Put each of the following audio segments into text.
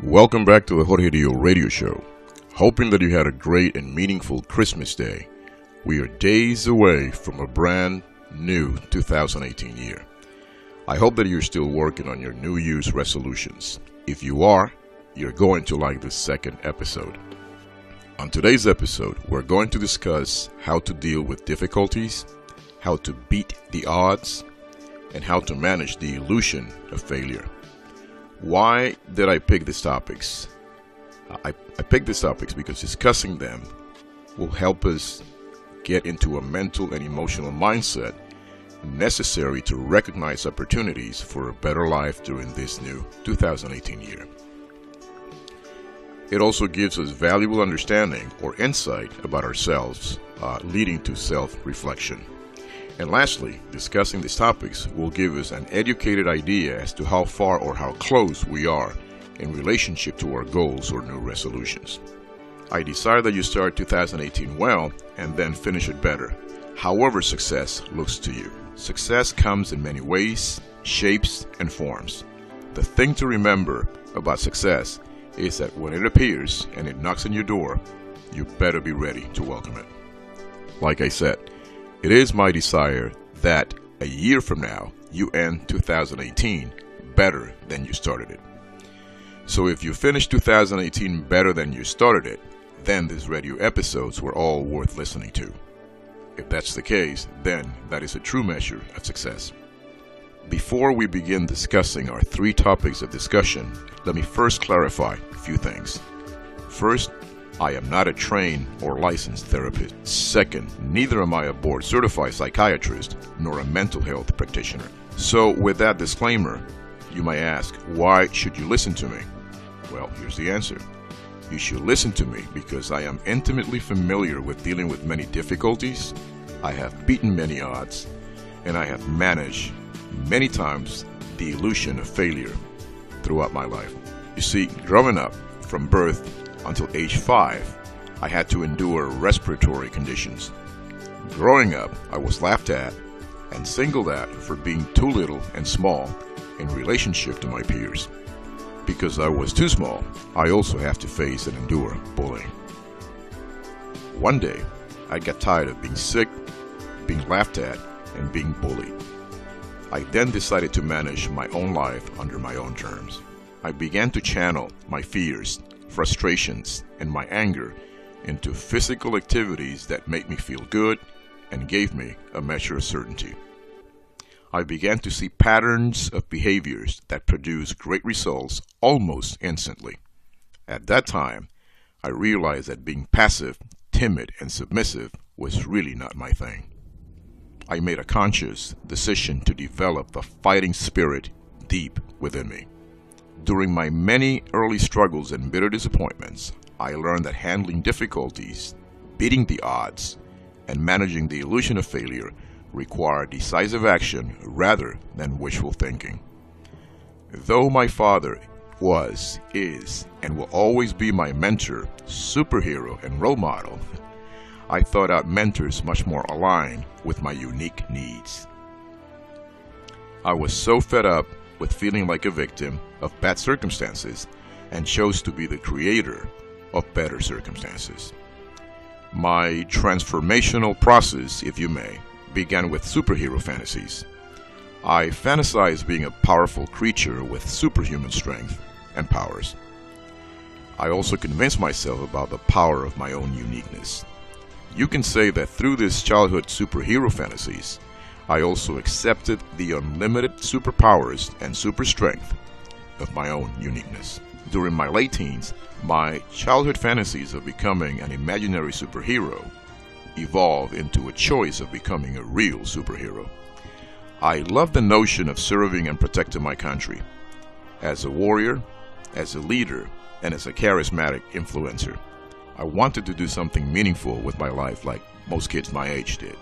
Welcome back to the Jhorge radio show. Hoping that you had a great and meaningful Christmas day. We are days away from a brand new 2018 year. I hope that you're still working on your New Year's resolutions. If you are, you're going to like this second episode. On today's episode, we're going to discuss how to deal with difficulties, how to beat the odds, and how to manage the illusion of failure. Why did I pick these topics? I picked these topics because discussing them will help us get into a mental and emotional mindset necessary to recognize opportunities for a better life during this new 2018 year. It also gives us valuable understanding or insight about ourselves, leading to self-reflection. And lastly, discussing these topics will give us an educated idea as to how far or how close we are in relationship to our goals or new resolutions. I desire that you start 2018 well and then finish it better, however success looks to you. Success comes in many ways, shapes, and forms. The thing to remember about success is that when it appears and it knocks on your door, you better be ready to welcome it. Like I said, it is my desire that a year from now, you end 2018 better than you started it. So if you finish 2018 better than you started it, then these radio episodes were all worth listening to. If that's the case, then that is a true measure of success. Before we begin discussing our 3 topics of discussion, let me first clarify a few things. First, I am not a trained or licensed therapist. Second, neither am I a board-certified psychiatrist nor a mental health practitioner. So with that disclaimer, you may ask, why should you listen to me? Well, here's the answer. You should listen to me because I am intimately familiar with dealing with many difficulties, I have beaten many odds, and I have managed many times the illusion of failure throughout my life. You see, growing up from birth until age 5, I had to endure respiratory conditions. Growing up, I was laughed at and singled at for being too little and small in relationship to my peers. Because I was too small, I also have to face and endure bullying. One day, I got tired of being sick, being laughed at, and being bullied. I then decided to manage my own life under my own terms. I began to channel my fears, frustrations, and my anger into physical activities that made me feel good and gave me a measure of certainty. I began to see patterns of behaviors that produce great results almost instantly. At that time, I realized that being passive, timid, and submissive was really not my thing. I made a conscious decision to develop the fighting spirit deep within me. During my many early struggles and bitter disappointments, I learned that handling difficulties, beating the odds, and managing the illusion of failure require decisive action rather than wishful thinking. Though my father was, is, and will always be my mentor, superhero, and role model, I thought out mentors much more aligned with my unique needs. I was so fed up with feeling like a victim of bad circumstances and chose to be the creator of better circumstances. My transformational process, if you may, began with superhero fantasies. I fantasized being a powerful creature with superhuman strength and powers. I also convinced myself about the power of my own uniqueness. You can say that through these childhood superhero fantasies, I also accepted the unlimited superpowers and super strength of my own uniqueness. During my late teens, my childhood fantasies of becoming an imaginary superhero evolved into a choice of becoming a real superhero. I loved the notion of serving and protecting my country. As a warrior, as a leader, and as a charismatic influencer, I wanted to do something meaningful with my life like most kids my age did.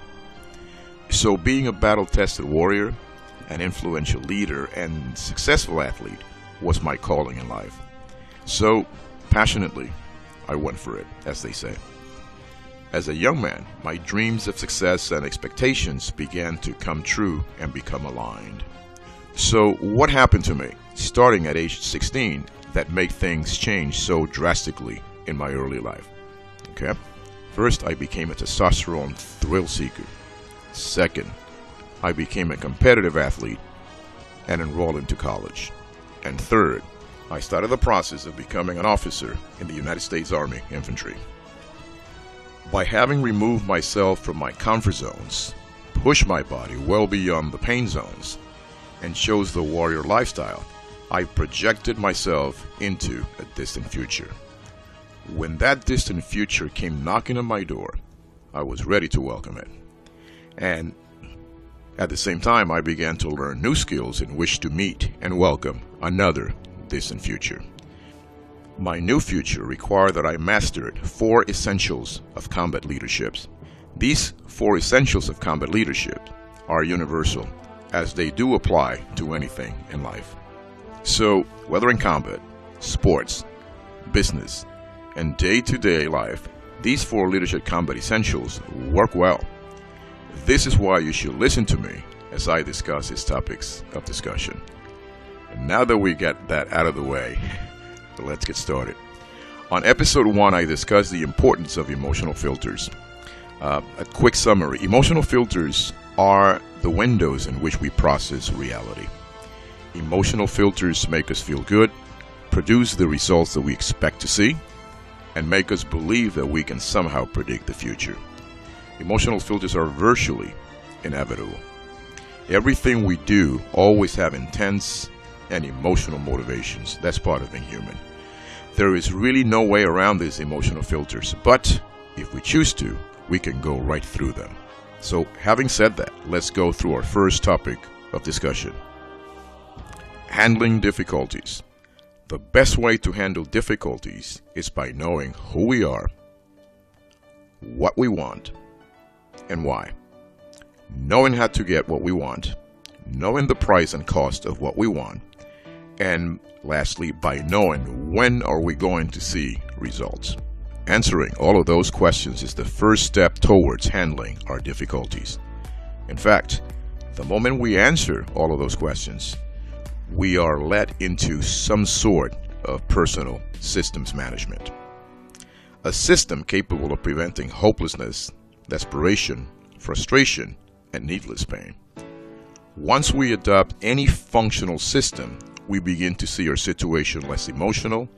So being a battle-tested warrior, an influential leader, and successful athlete was my calling in life. So, passionately, I went for it, as they say. As a young man, my dreams of success and expectations began to come true and become aligned. So what happened to me? Starting at age 16, that made things change so drastically in my early life. Okay? First, I became a testosterone thrill seeker. Second, I became a competitive athlete and enrolled into college. And third, I started the process of becoming an officer in the United States Army Infantry. By having removed myself from my comfort zones, pushed my body well beyond the pain zones, and chose the warrior lifestyle, I projected myself into a distant future. When that distant future came knocking on my door, I was ready to welcome it. And at the same time, I began to learn new skills in which to meet and welcome another distant future. My new future required that I mastered 4 essentials of combat leadership. These 4 essentials of combat leadership are universal, as they do apply to anything in life. So, whether in combat, sports, business, and day-to-day life, these 4 leadership combat essentials work well. This is why you should listen to me as I discuss these topics of discussion. And now that we get that out of the way, let's get started. On episode 1, I discussed the importance of emotional filters. A quick summary: emotional filters are the windows in which we process reality. Emotional filters make us feel good, produce the results that we expect to see, and make us believe that we can somehow predict the future. Emotional filters are virtually inevitable. Everything we do always have intense and emotional motivations. That's part of being human. There is really no way around these emotional filters, but if we choose to, we can go right through them. So, having said that, let's go through our first topic of discussion. Handling difficulties. The best way to handle difficulties is by knowing who we are, what we want, and why. Knowing how to get what we want, knowing the price and cost of what we want, and lastly, by knowing when are we going to see results. Answering all of those questions is the first step towards handling our difficulties. In fact, the moment we answer all of those questions, we are led into some sort of personal systems management. A system capable of preventing hopelessness, desperation, frustration, and needless pain. Once we adopt any functional system, we begin to see our situation less emotional,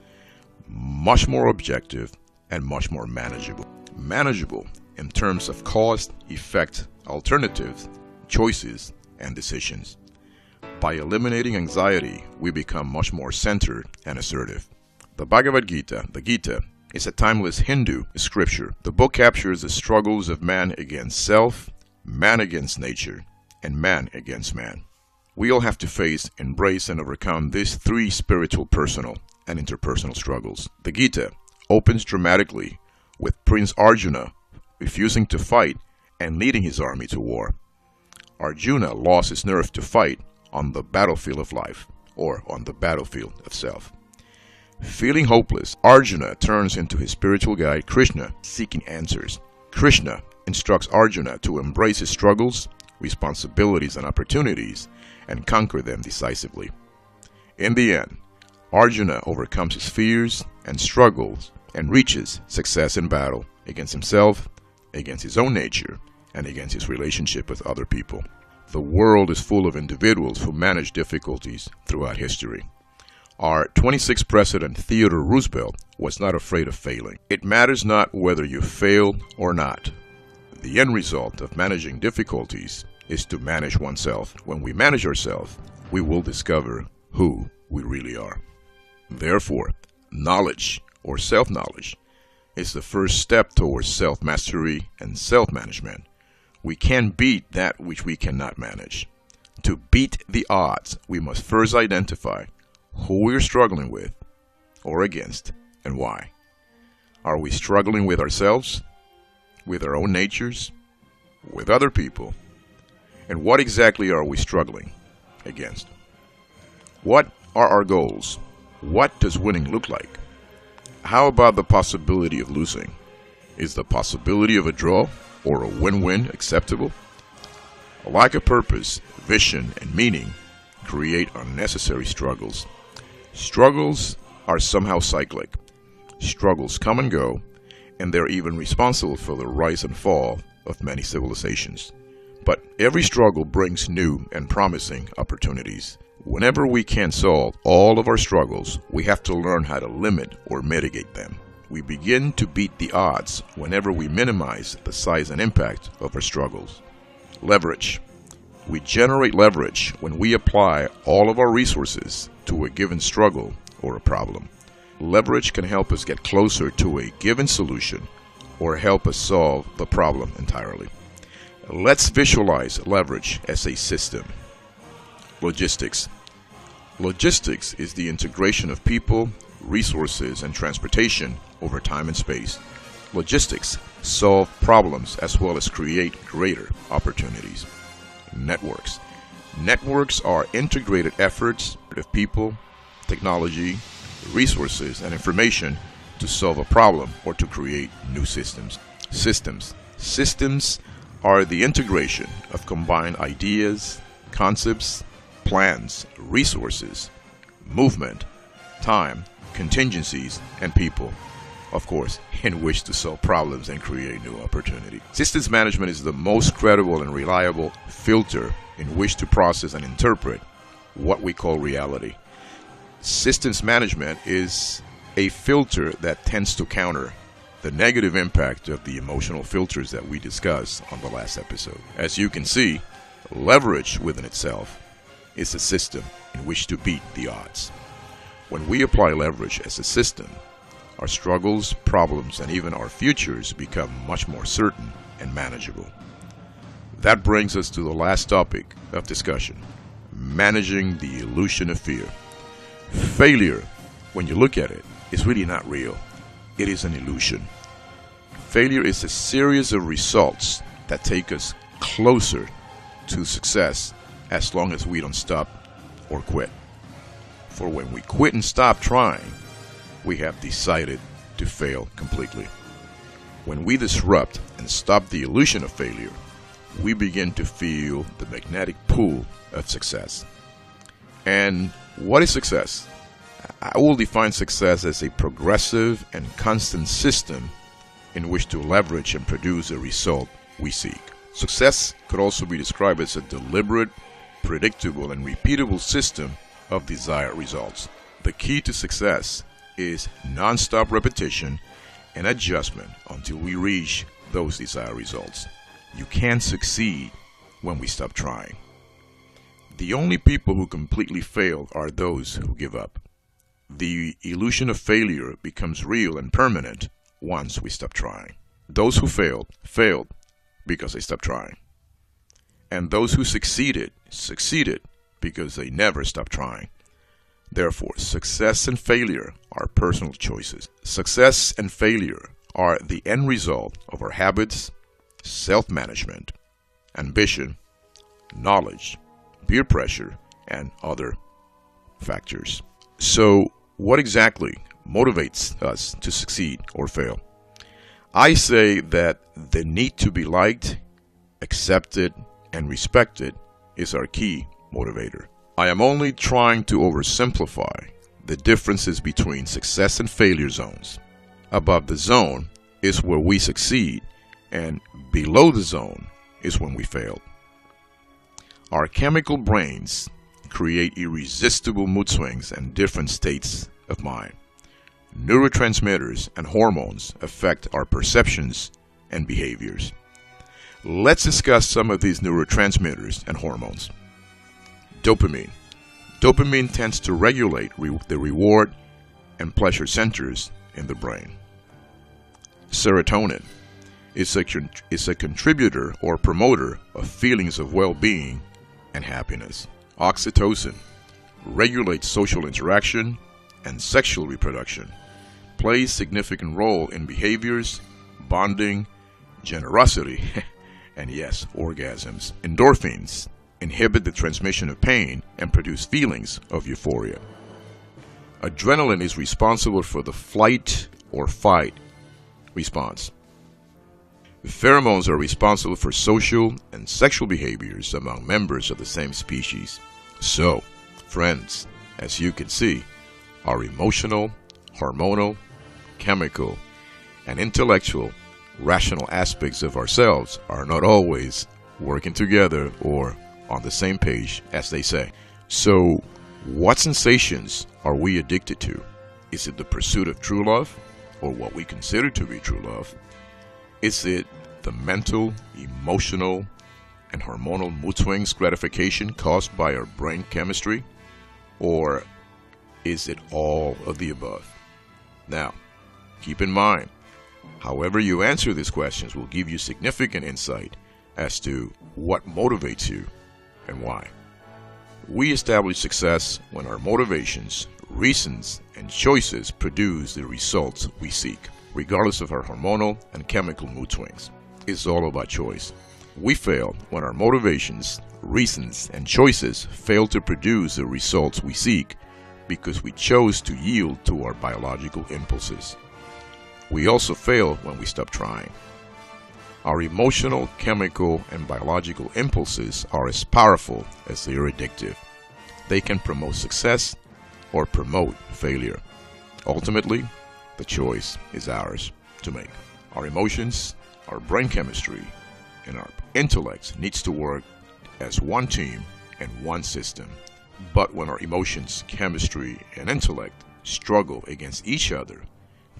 much more objective, and much more manageable. Manageable in terms of cost, effect, alternatives, choices, and decisions. By eliminating anxiety, we become much more centered and assertive. The Bhagavad Gita, the Gita, is a timeless Hindu scripture. The book captures the struggles of man against self, man against nature, and man against man. We all have to face, embrace, and overcome these 3 spiritual, personal, and interpersonal struggles. The Gita opens dramatically with Prince Arjuna refusing to fight and leading his army to war. Arjuna lost his nerve to fight on the battlefield of life, or on the battlefield of self. Feeling hopeless, Arjuna turns into his spiritual guide Krishna, seeking answers. Krishna instructs Arjuna to embrace his struggles, responsibilities, and opportunities, and conquer them decisively. In the end, Arjuna overcomes his fears and struggles and reaches success in battle against himself, against his own nature, and against his relationship with other people. The world is full of individuals who manage difficulties throughout history. Our 26th President Theodore Roosevelt was not afraid of failing. It matters not whether you fail or not. The end result of managing difficulties is to manage oneself. When we manage ourselves, we will discover who we really are. Therefore, knowledge or self-knowledge is the first step towards self-mastery and self-management. We can beat that which we cannot manage. To beat the odds, we must first identify who we are struggling with or against and why. Are we struggling with ourselves, with our own natures, with other people? And what exactly are we struggling against? What are our goals? What does winning look like? How about the possibility of losing? Is the possibility of a draw or a win-win acceptable? A lack of purpose, vision, and meaning create unnecessary struggles. Struggles are somehow cyclic. Struggles come and go, and they're even responsible for the rise and fall of many civilizations. But every struggle brings new and promising opportunities. Whenever we can't solve all of our struggles, we have to learn how to limit or mitigate them. We begin to beat the odds whenever we minimize the size and impact of our struggles. Leverage. We generate leverage when we apply all of our resources to a given struggle or a problem. Leverage can help us get closer to a given solution or help us solve the problem entirely. Let's visualize leverage as a system. Logistics. Logistics is the integration of people, resources, and transportation over time and space. Logistics solve problems as well as create greater opportunities. Networks. Networks are integrated efforts of people, technology, resources, and information to solve a problem or to create new systems. Systems are the integration of combined ideas, concepts, plans, resources, movement, time, contingencies, and people, of course, in which to solve problems and create new opportunity. Systems management is the most credible and reliable filter in which to process and interpret what we call reality. Systems management is a filter that tends to counter the negative impact of the emotional filters that we discussed on the last episode. As you can see, leverage within itself is a system in which to beat the odds. When we apply leverage as a system, our struggles, problems, and even our futures become much more certain and manageable. That brings us to the last topic of discussion: managing the illusion of fear. Failure, when you look at it, is really not real. It is an illusion. Failure is a series of results that take us closer to success as long as we don't stop or quit. For when we quit and stop trying, we have decided to fail completely. When we disrupt and stop the illusion of failure, we begin to feel the magnetic pull of success. And what is success? I will define success as a progressive and constant system in which to leverage and produce a result we seek. Success could also be described as a deliberate, predictable, and repeatable system of desired results. The key to success is non-stop repetition and adjustment until we reach those desired results. You can't succeed when we stop trying. The only people who completely fail are those who give up. The illusion of failure becomes real and permanent once we stop trying. Those who failed because they stopped trying. And those who succeeded because they never stopped trying. Therefore, success and failure are personal choices. Success and failure are the end result of our habits, self-management, ambition, knowledge, peer pressure, and other factors. So, what exactly motivates us to succeed or fail? I say that the need to be liked, accepted, and respected is our key motivator. I am only trying to oversimplify the differences between success and failure zones. Above the zone is where we succeed, and below the zone is when we fail. Our chemical brains create irresistible mood swings and different states of mind. Neurotransmitters and hormones affect our perceptions and behaviors. Let's discuss some of these neurotransmitters and hormones. Dopamine. Dopamine tends to regulate the reward and pleasure centers in the brain. Serotonin is a contributor or promoter of feelings of well-being and happiness. Oxytocin regulates social interaction and sexual reproduction, plays significant role in behaviors, bonding, generosity, and yes, orgasms. Endorphins inhibit the transmission of pain and produce feelings of euphoria. Adrenaline is responsible for the flight or fight response. Pheromones are responsible for social and sexual behaviors among members of the same species. So, friends, as you can see, our emotional, hormonal, chemical, and intellectual, rational aspects of ourselves are not always working together or on the same page, as they say. So, what sensations are we addicted to? Is it the pursuit of true love, or what we consider to be true love? Is it the mental, emotional, and hormonal mood swings gratification caused by our brain chemistry? Or is it all of the above? Now, keep in mind, however you answer these questions will give you significant insight as to what motivates you and why. We establish success when our motivations, reasons, and choices produce the results we seek, regardless of our hormonal and chemical mood swings. It's all about choice. We fail when our motivations, reasons, and choices fail to produce the results we seek because we chose to yield to our biological impulses. We also fail when we stop trying. Our emotional, chemical, and biological impulses are as powerful as they are addictive. They can promote success or promote failure. Ultimately, the choice is ours to make. Our emotions, our brain chemistry, and our intellect needs to work as one team and one system. But when our emotions, chemistry, and intellect struggle against each other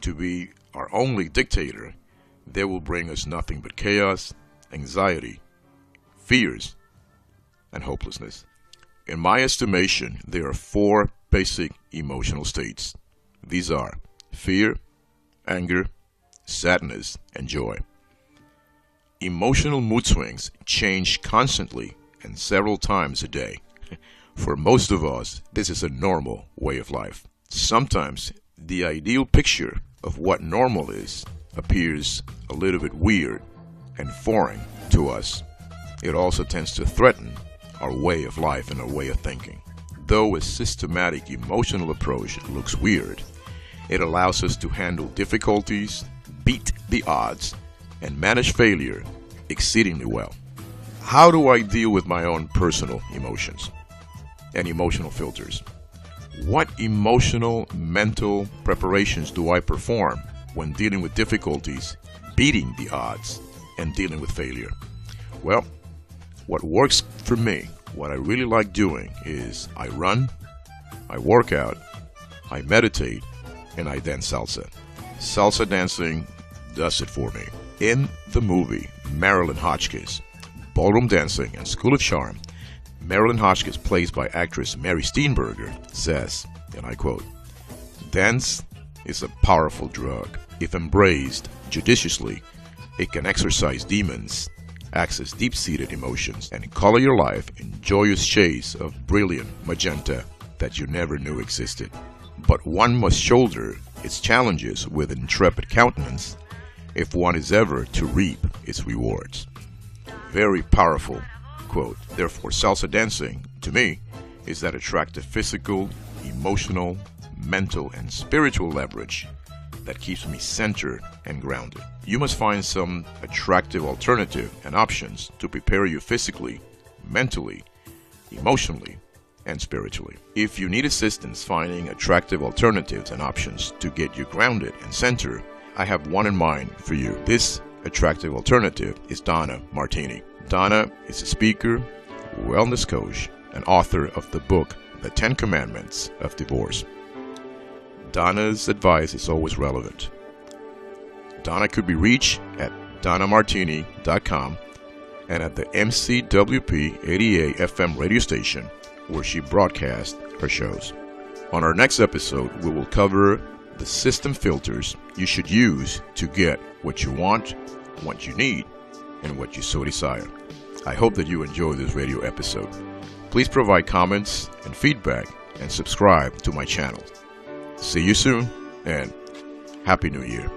to be our only dictator, they will bring us nothing but chaos, anxiety, fears, and hopelessness. In my estimation, there are 4 basic emotional states. These are fear, anger, sadness, and joy. Emotional mood swings change constantly and several times a day. For most of us, this is a normal way of life. Sometimes the ideal picture of what normal is appears a little bit weird and foreign to us. It also tends to threaten our way of life and our way of thinking. Though a systematic emotional approach looks weird, it allows us to handle difficulties, beat the odds, and manage failure exceedingly well. How do I deal with my own personal emotions and emotional filters? What emotional, mental preparations do I perform when dealing with difficulties, beating the odds, and dealing with failure? Well, what works for me, what I really like doing is I run, I work out, I meditate, and I dance salsa. Salsa dancing does it for me. In the movie Marilyn Hotchkiss, Ballroom Dancing and School of Charm, Marilyn Hotchkiss, played by actress Mary Steenburgen, says, and I quote, "Dance is a powerful drug. If embraced judiciously, it can exorcise demons, access deep-seated emotions, and color your life in joyous shades of brilliant magenta that you never knew existed. But one must shoulder its challenges with an intrepid countenance if one is ever to reap its rewards." Very powerful quote. Therefore, salsa dancing, to me, is that attractive physical, emotional, mental, and spiritual leverage that keeps me centered and grounded. You must find some attractive alternative and options to prepare you physically, mentally, emotionally, and spiritually. If you need assistance finding attractive alternatives and options to get you grounded and centered, I have one in mind for you. This attractive alternative is Donna Martini. Donna is a speaker, wellness coach, and author of the book, The 10 Commandments of Divorce. Donna's advice is always relevant. Donna could be reached at donnamartini.com and at the MCWP 88 FM radio station where she broadcasts her shows. On our next episode, we will cover the system filters you should use to get what you want, what you need, and what you so desire. I hope that you enjoy this radio episode. Please provide comments and feedback and subscribe to my channel. See you soon, and Happy New Year.